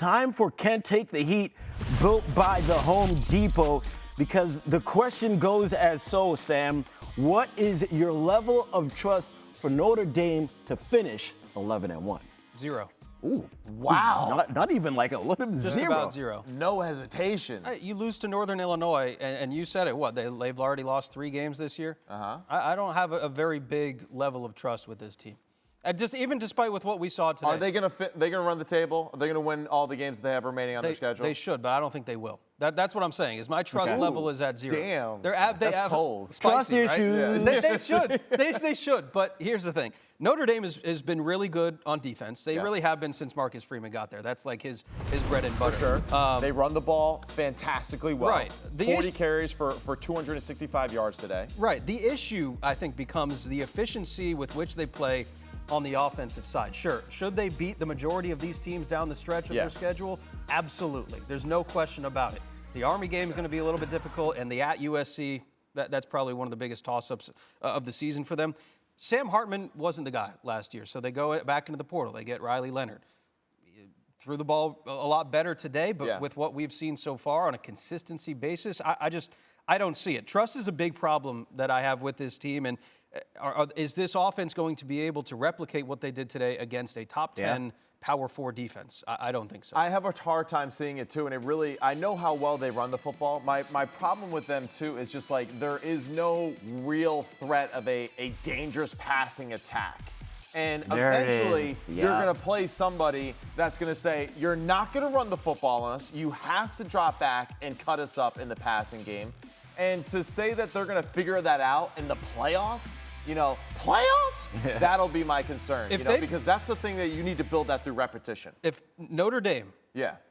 time for Can't Take the Heat, built by the Home Depot, because the question goes as so, Sam. What is your level of trust for Notre Dame to finish 11-1? 0. Ooh, wow. Not even like a little bit. Just zero. about 0. No hesitation. You lose to Northern Illinois, and you said it, what, they've already lost 3 games this year? I don't have a very big level of trust with this team. Even despite with what we saw today. Are they going to run the table? Are they going to win all the games they have remaining on their schedule? They should, but I don't think they will. That's what I'm saying. Is my trust level is at 0. Damn. That's cold. Trust spicy, issues. Right? They should. They should. But here's the thing. Notre Dame has been really good on defense. They really have been since Marcus Freeman got there. That's like his bread and butter. For sure. They run the ball fantastically well. Right. 40 carries for 265 yards today. Right. The issue, I think, becomes the efficiency with which they play on the offensive side. Sure. Should they beat the majority of these teams down the stretch of their schedule? Absolutely. There's no question about it. The Army game is going to be a little bit difficult, and the at USC, that's probably one of the biggest toss-ups of the season for them. Sam Hartman wasn't the guy last year, so they go back into the portal. They get Riley Leonard. Threw the ball a lot better today, but with what we've seen so far on a consistency basis, I don't see it. Trust is a big problem that I have with this team, and is this offense going to be able to replicate what they did today against a top 10 Power 4 defense? I don't think so. I have a hard time seeing it, too, and I know how well they run the football. My problem with them, too, is just like there is no real threat of a dangerous passing attack. And eventually, you're going to play somebody that's going to say, you're not going to run the football on us. You have to drop back and cut us up in the passing game. And to say that they're going to figure that out in the playoffs, that'll be my concern. Because that's the thing that you need to build that through repetition. If Notre Dame,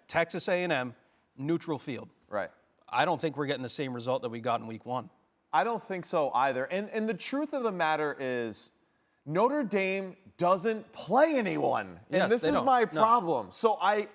Texas A&M, neutral field. Right. I don't think we're getting the same result that we got in week 1. I don't think so either. And the truth of the matter is, Notre Dame doesn't play anyone. And this is my problem. So I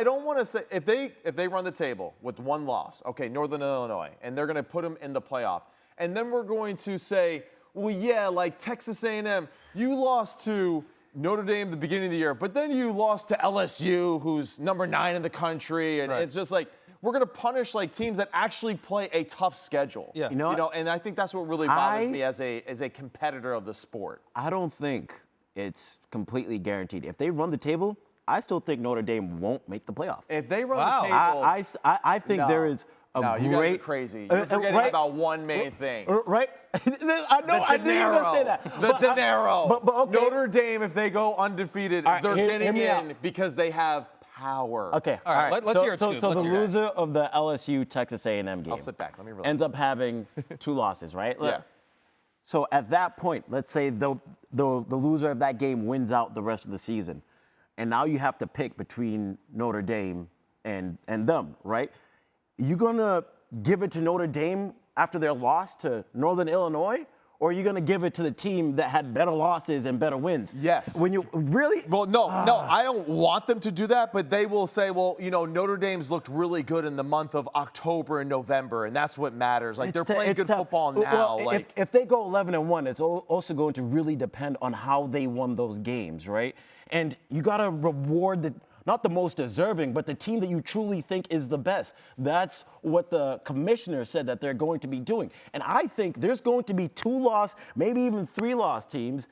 don't want to say, if they run the table with 1 loss, okay, Northern Illinois, and they're going to put them in the playoff, and then we're going to say, well, like Texas A&M, you lost to Notre Dame at the beginning of the year, but then you lost to LSU, who's number 9 in the country, and it's just like, we're going to punish like teams that actually play a tough schedule. You know, and I think that's what really bothers me as a competitor of the sport. I don't think it's completely guaranteed. If they run the table, I still think Notre Dame won't make the playoff. If they run the table, I think there is a great. You guys are crazy. You're forgetting about one main thing. Right? I know. I didn't even say that. The dinero. But okay. Notre Dame, if they go undefeated, they're getting in because they have power. Okay. All right. Let's hear it. So the loser of the LSU Texas A&M game. I'll sit back. Let me relax. Ends up having 2 losses, right? Yeah. So at that point, let's say the loser of that game wins out the rest of the season. And now you have to pick between Notre Dame and them, right? You gonna give it to Notre Dame after their loss to Northern Illinois? Or are you going to give it to the team that had better losses and better wins? Yes. When you really? Well, no, I don't want them to do that, but they will say, well, Notre Dame's looked really good in the month of October and November, and that's what matters. Like, they're playing good football now. Well, if they go 11-1, it's also going to really depend on how they won those games, right? And you got to reward not the most deserving, but the team that you truly think is the best. That's what the commissioner said that they're going to be doing. And I think there's going to be 2-loss, maybe even 3-loss teams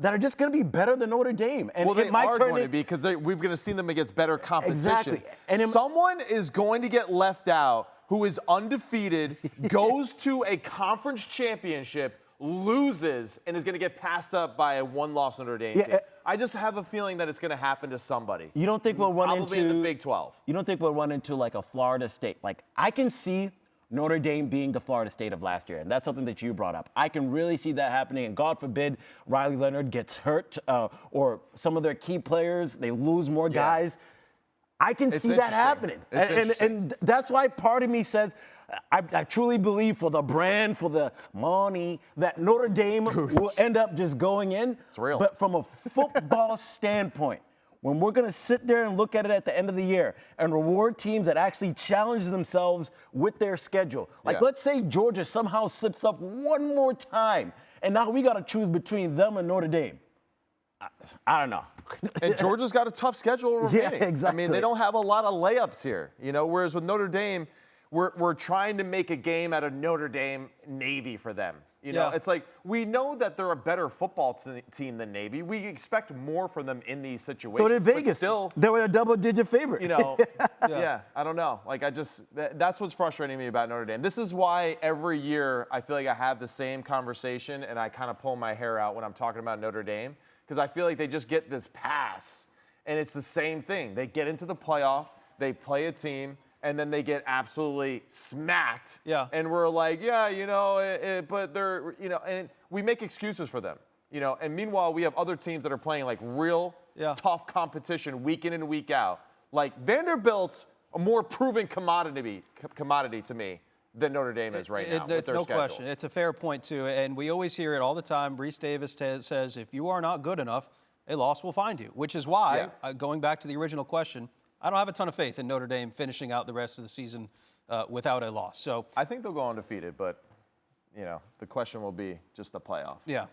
that are just going to be better than Notre Dame. And they are going to be because we're going to see them against better competition. Exactly. And someone is going to get left out who is undefeated, goes to a conference championship, loses, and is going to get passed up by a 1-loss Notre Dame team. I just have a feeling that it's going to happen to somebody. You don't think we'll run Probably in the Big 12. You don't think we'll run into like a Florida State? Like, I can see Notre Dame being the Florida State of last year, and that's something that you brought up. I can really see that happening, and God forbid Riley Leonard gets hurt or some of their key players, they lose more guys. I can see that happening. And that's why part of me says, I truly believe for the brand, for the money, that Notre Dame will end up just going in. It's real. But from a football standpoint, when we're going to sit there and look at it at the end of the year and reward teams that actually challenge themselves with their schedule. Like, let's say Georgia somehow slips up one more time, and now we got to choose between them and Notre Dame. I don't know. And Georgia's got a tough schedule remaining. Yeah, exactly. I mean, they don't have a lot of layups here, whereas with Notre Dame, we're trying to make a game out of Notre Dame Navy for them. It's like we know that they're a better football team than Navy. We expect more from them in these situations. So did Vegas. Still, they were a double-digit favorite. Yeah, I don't know. Like, that's what's frustrating me about Notre Dame. This is why every year I feel like I have the same conversation and I kind of pull my hair out when I'm talking about Notre Dame, because I feel like they just get this pass, and it's the same thing. They get into the playoff, they play a team, and then they get absolutely smacked. Yeah. And we're like, but they're, and we make excuses for them, And meanwhile, we have other teams that are playing like real tough competition week in and week out. Like Vanderbilt's a more proven commodity to me than Notre Dame is right now with their no schedule. question. It's a fair point, too. And we always hear it all the time. Reese Davis says, if you are not good enough, a loss will find you, which is why, going back to the original question, I don't have a ton of faith in Notre Dame finishing out the rest of the season without a loss. So I think they'll go undefeated, but, the question will be just the playoff. Yeah.